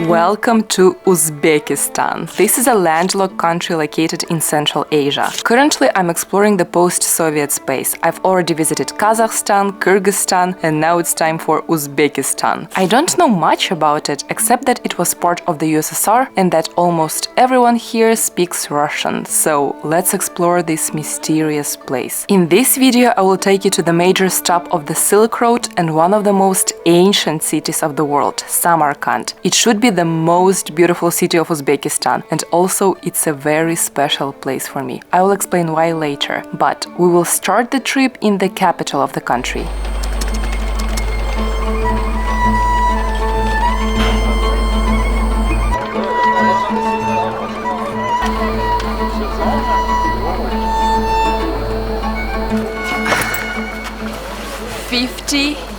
Welcome to Uzbekistan. This is a landlocked country located in Central Asia. Currently, I'm exploring the post-Soviet space. I've already visited Kazakhstan, Kyrgyzstan, and now it's time for Uzbekistan. I don't know much about it, except that it was part of the USSR and that almost everyone here speaks Russian. So let's explore this mysterious place. In this video, I will take you to the major stop of the Silk Road and one of the most ancient cities of the world, Samarkand. It should be the most beautiful city of Uzbekistan, and also it's a very special place for me. I will explain why later, but we will start the trip in the capital of the country.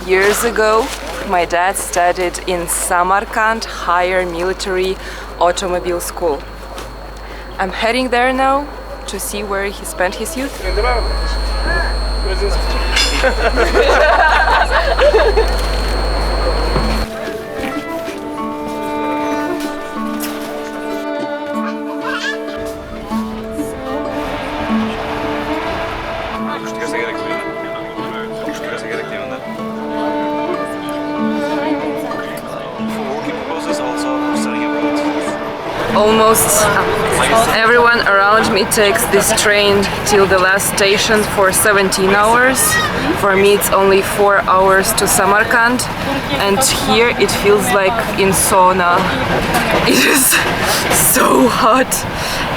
Years ago, my dad studied in Samarkand Higher Military Automobile School. I'm heading there now to see where he spent his youth. Almost everyone around me takes this train till the last station for 17 hours. For me it's only 4 hours to Samarkand, and here it feels like in sauna. It is so hot.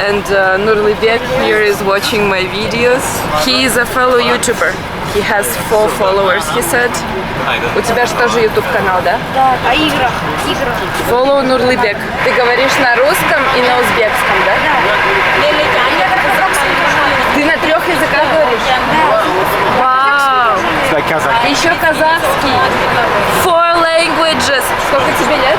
And Nurlibek here is watching my videos. He is a fellow YouTuber. He has 4 followers, he said. У тебя же тоже YouTube канал, да? Да, о играх. Follow Nurlibek. Ты говоришь на русском и на узбекском, да? Да. Ты на 3 языках говоришь? Да. Вау! Еще казахский. 4 languages. Сколько тебе лет?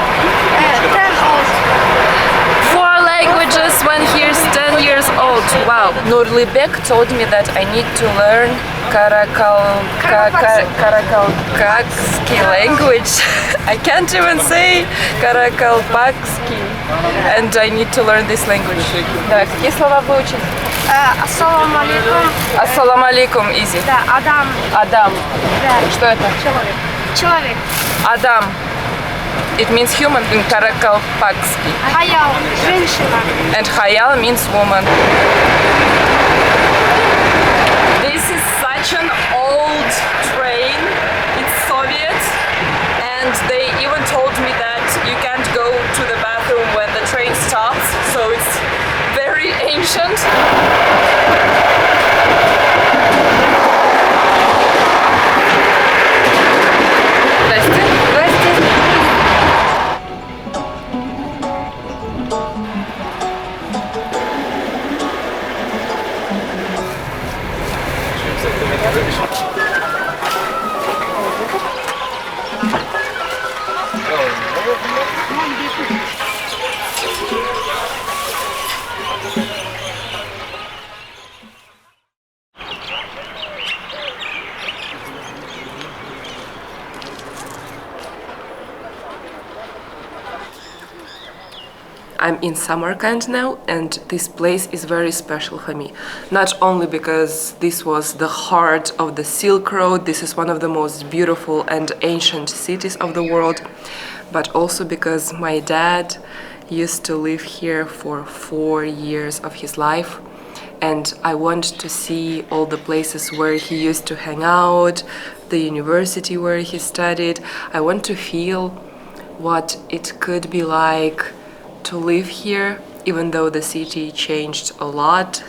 4 languages when he's 10 years old. Wow. Nurlibek told me that I need to learn Karakalpaksky language. I can't even say Karakalpaksky. And I need to learn this language. Да, какие слова выучить? Ассаламу алейкум. Ассаламу алейкум, easy. Да, Адам. Адам. Да. Что это? Человек. Адам. It means human in Karakalpaksky. Хаял. Женщина. And Hayal means woman. This is such an old train. It's Soviet, and they even told me that you can't go to the bathroom when the train stops, so it's very ancient. I'm in Samarkand now, and this place is very special for me. Not only because this was the heart of the Silk Road, this is one of the most beautiful and ancient cities of the world, but also because my dad used to live here for 4 years of his life, and I want to see all the places where he used to hang out, the university where he studied. I want to feel what it could be like to live here, even though the city changed a lot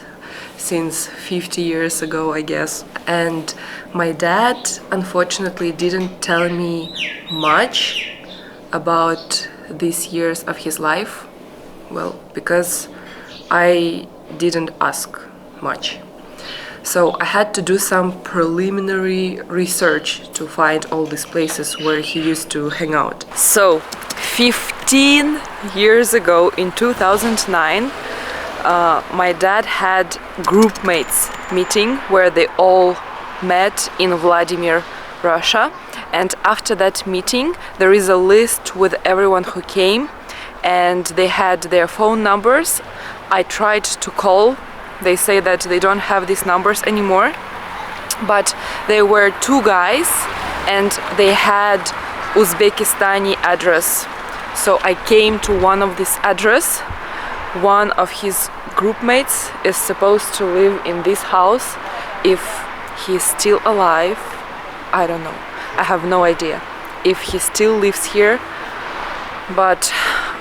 since 50 years ago, I guess. And my dad unfortunately didn't tell me much about these years of his life, well, because I didn't ask much. So I had to do some preliminary research to find all these places where he used to hang out. So 15 years ago, in 2009, my dad had group mates meeting where they all met in Vladimir, Russia, and after that meeting there is a list with everyone who came, and they had their phone numbers. I tried to call. They say that they don't have these numbers anymore, but there were two guys and they had Uzbekistani address. So I came to one of this address. One of his group mates is supposed to live in this house. If he's still alive, I don't know. I have no idea if he still lives here, but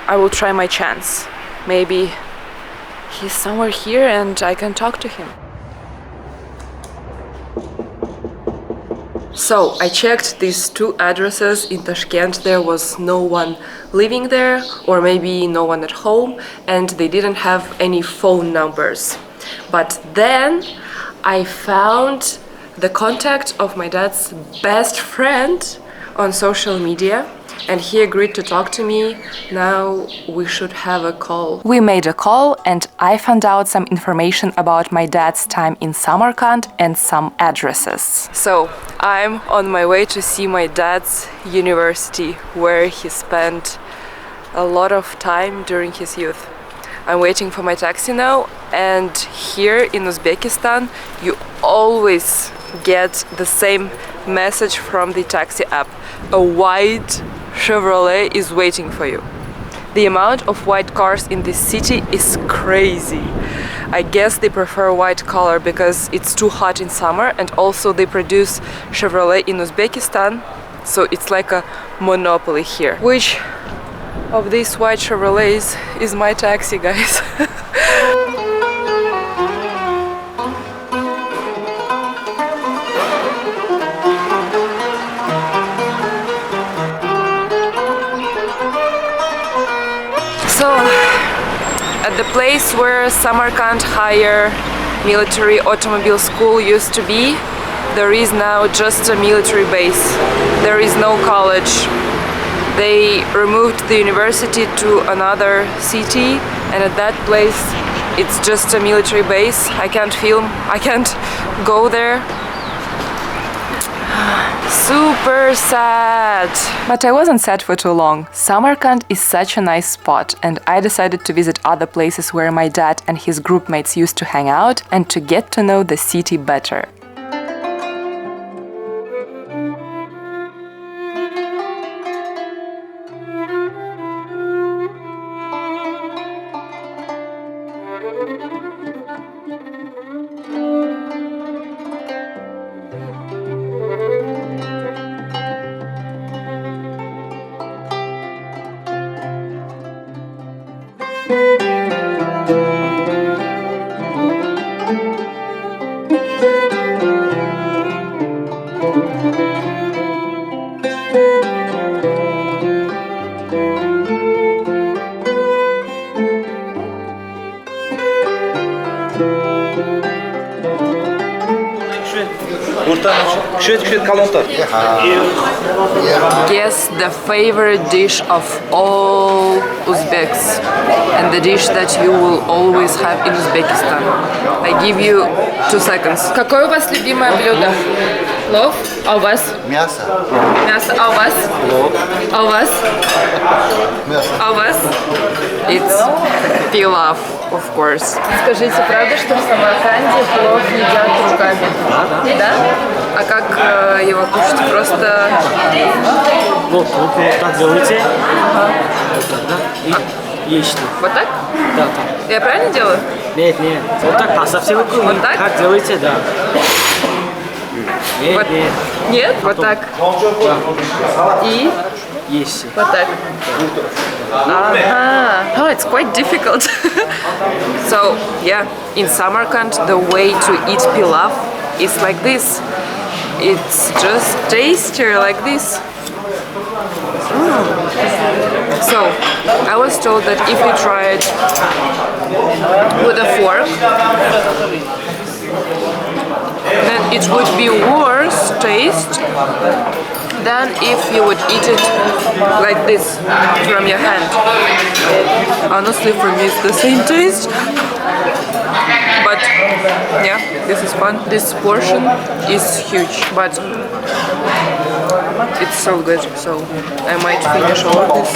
I will try my chance. Maybe he's somewhere here and I can talk to him. So I checked these two addresses in Tashkent. There was no one living there, or maybe no one at home, and they didn't have any phone numbers. But then I found the contact of my dad's best friend on social media, and he agreed to talk to me. Now we should have a call. We made a call and I found out some information about my dad's time in Samarkand and some addresses. So I'm on my way to see my dad's university, where he spent a lot of time during his youth. I'm waiting for my taxi now, and here in Uzbekistan you always get the same message from the taxi app. A white Chevrolet is waiting for you. The amount of white cars in this city is crazy. I guess they prefer white color because it's too hot in summer, and also they produce Chevrolet in Uzbekistan, so it's like a monopoly here. Which of these white Chevrolets is my taxi, guys? So, at the place where Samarkand Higher Military Automobile School used to be, there is now just a military base. There is no college. They removed the university to another city, and at that place it's just a military base. I can't film, I can't go there. Super sad. But I wasn't sad for too long. Samarkand is such a nice spot, and I decided to visit other places where my dad and his groupmates used to hang out and to get to know the city better. Guess the favorite dish of all Uzbeks, and the dish that you will always have in Uzbekistan. I give you 2 seconds. Какое у вас любимое блюдо? Плов? А у вас? Мясо. Мясо. А у вас? Плов. А у вас? Мясо. А у вас? It's Pilaf, of course. Скажите, правда, что в Самарканде плов едят руками? Да? А как его кушать? Просто... Вот так делайте. И ешьте. Вот так? Да, так. Я правильно делаю? Нет. Вот так, а совсем Вот так? как делаете, да. Нет, Вот. нет. Нет? Вот так. И Ешьте. вот так. Oh, it's quite difficult. So, yeah, in Samarkand, the way to eat pilaf is like this. It's just tastier like this. So, I was told that if you try it with a fork, then it would be worse taste than if you would eat it like this from your hand. Honestly, for me it's the same taste. But yeah, this is fun. This portion is huge, but it's so good, so I might finish all of this.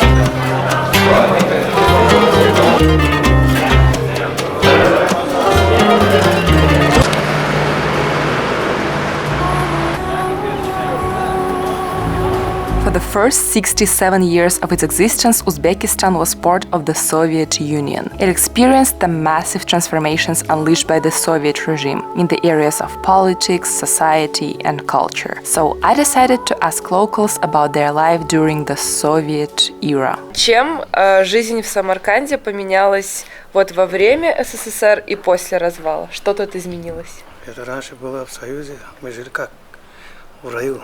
For the first 67 years of its existence, Uzbekistan was part of the Soviet Union. It experienced the massive transformations unleashed by the Soviet regime in the areas of politics, society, and culture. So I decided to ask locals about their life during the Soviet era. Чем жизнь в Самарканде поменялась вот во время СССР и после развала? Что тут изменилось? Это раньше было в Союзе, мы жили как в раю.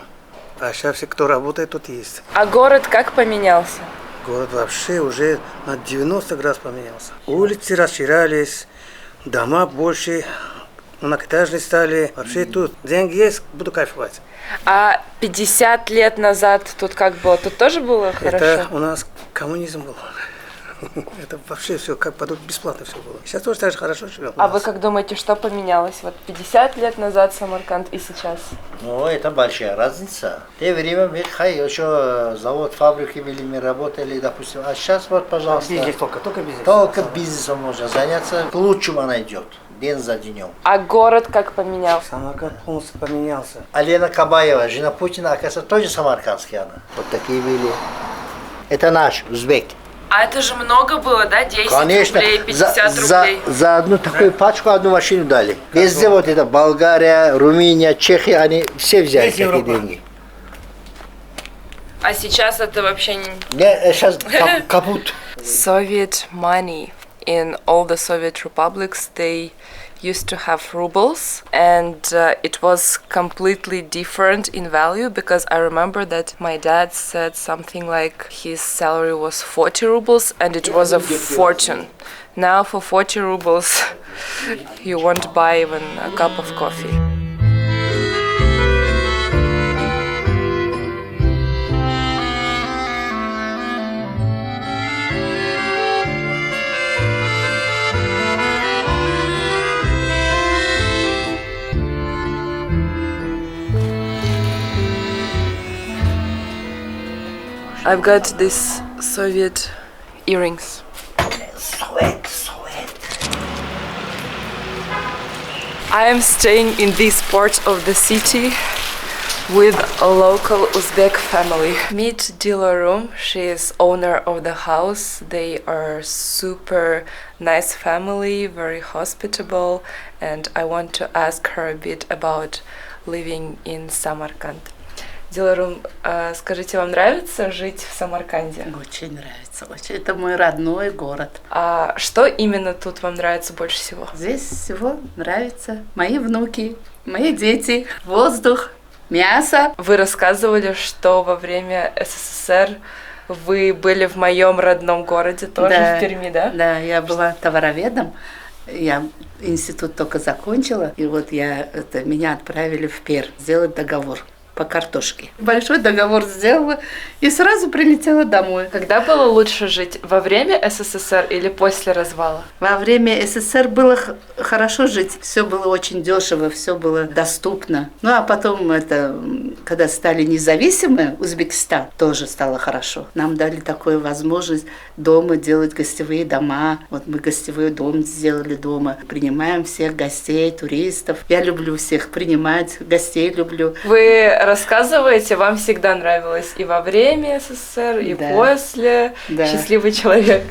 А сейчас все, кто работает, тут есть. А город как поменялся? Город вообще уже на 90 градусов поменялся. Улицы расширялись, дома больше, многоэтажные стали. Вообще тут деньги есть, буду кайфовать. А 50 лет назад тут как было? Тут тоже было хорошо? Это у нас коммунизм был. Это вообще все как подумать, бесплатно все было. Сейчас тоже так же хорошо живем. А вы как думаете, что поменялось? Вот 50 лет назад Самарканд и сейчас? Ну, это большая разница. В те время ведь еще завод, фабрики были, мы работали, допустим. А сейчас вот, пожалуйста. Бизнес только бизнес. Только бизнесом можно заняться. К лучшему она идет. День за днем. А город как поменялся? Самарканд полностью поменялся. Алена Кабаева, жена Путина, оказывается, тоже самаркандский она. Вот такие были. Это наш, узбек. А это же много было, да? 10 Конечно, рублей, 50 рублей. за одну такую пачку одну машину дали. Везде вот это, Болгария, Румыния, Чехия, они все взяли такие деньги. А сейчас это вообще не... Не, сейчас капут. Soviet money in all the Soviet republics, they used to have rubles, and it was completely different in value, because I remember that my dad said something like his salary was 40 rubles and it was a fortune. Now for 40 rubles you won't buy even a cup of coffee. I've got these Soviet earrings. Soviet. I am staying in this part of the city with a local Uzbek family. Meet Dilarum, she is owner of the house. They are super nice family, very hospitable, and I want to ask her a bit about living in Samarkand. Диларум, скажите, вам нравится жить в Самарканде? Очень нравится, очень. Это мой родной город. А что именно тут вам нравится больше всего? Здесь всего нравится. Мои внуки, мои дети, воздух, мясо. Вы рассказывали, что во время СССР вы были в моем родном городе, тоже Да, в Перми, да? Да, я была товароведом. Я институт только закончила, и вот меня отправили в Пермь сделать договор по картошке. Большой договор сделала и сразу прилетела домой. Когда было лучше жить? Во время СССР или после развала? Во время СССР было хорошо жить. Все было очень дешево, все было доступно. Ну а потом, когда стали независимы, Узбекистан, тоже стало хорошо. Нам дали такую возможность дома делать гостевые дома. Вот мы гостевой дом сделали дома. Принимаем всех гостей, туристов. Я люблю всех принимать, гостей люблю. Вы рассказываете, вам всегда нравилось и во время СССР, и Да. после. Да. Счастливый человек.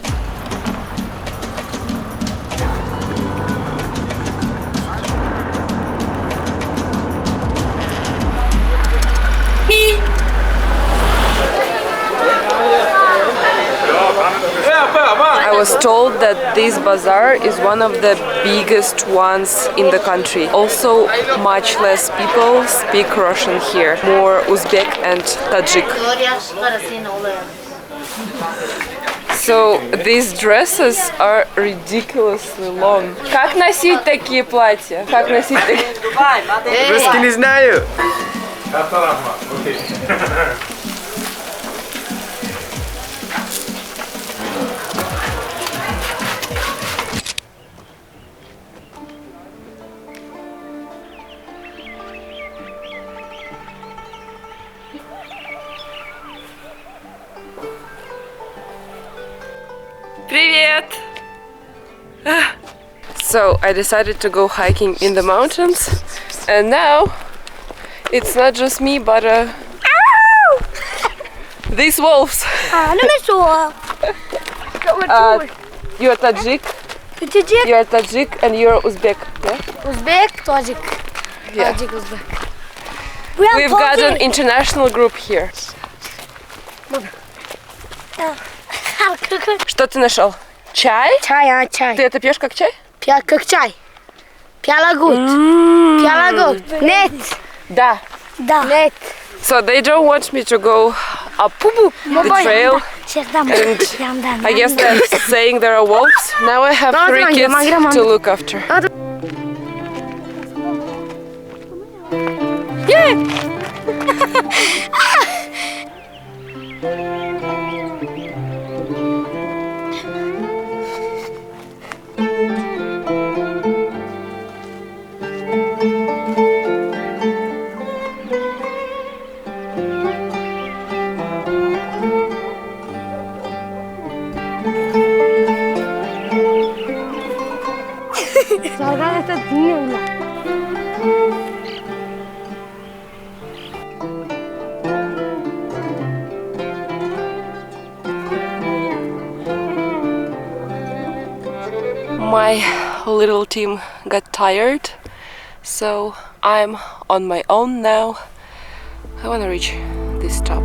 I was told that this bazaar is one of the biggest ones in the country. Also, much less people speak Russian here, more Uzbek and Tajik. So these dresses are ridiculously long. Как носить такие платья? Как носить такие? Русский не знаю. Привет! So I decided to go hiking in the mountains, and now it's not just me, but these wolves. You're Tajik. You're Tajik and you're Uzbek. Yeah? Uzbek, Tajik. Yeah. Tajik, Uzbek. We've got an international group here. Что ты нашел? Чай? Чай, чай. Ты это пьешь как чай? Как чай. Пялагут. Пялагут. Нет. Да. Да. Нет. So they don't want me to go up the trail, and I guess they're saying there are wolves. Now I have 3 kids to look after. My little team got tired, so I'm on my own now. I want to reach this top.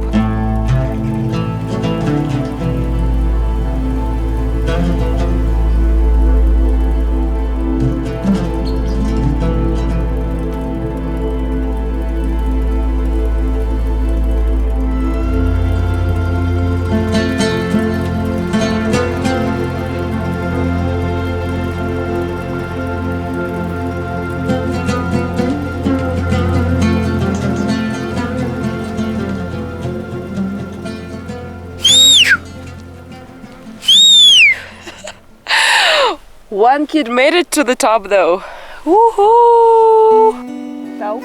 One kid made it to the top though. Woohoo! Go.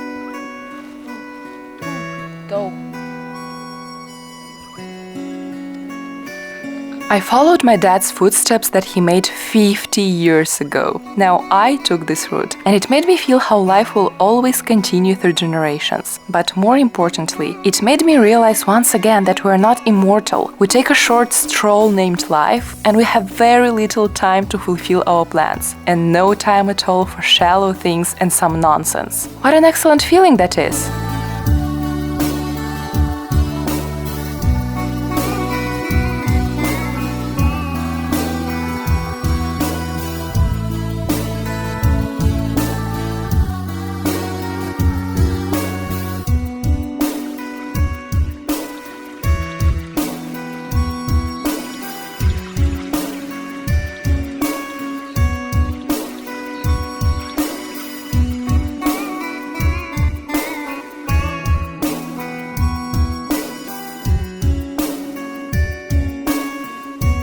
Go. I followed my dad's footsteps that he made 50 years ago. Now I took this route, and it made me feel how life will always continue through generations. But more importantly, it made me realize once again that we're not immortal. We take a short stroll named life, and we have very little time to fulfill our plans, and no time at all for shallow things and some nonsense. What an excellent feeling that is!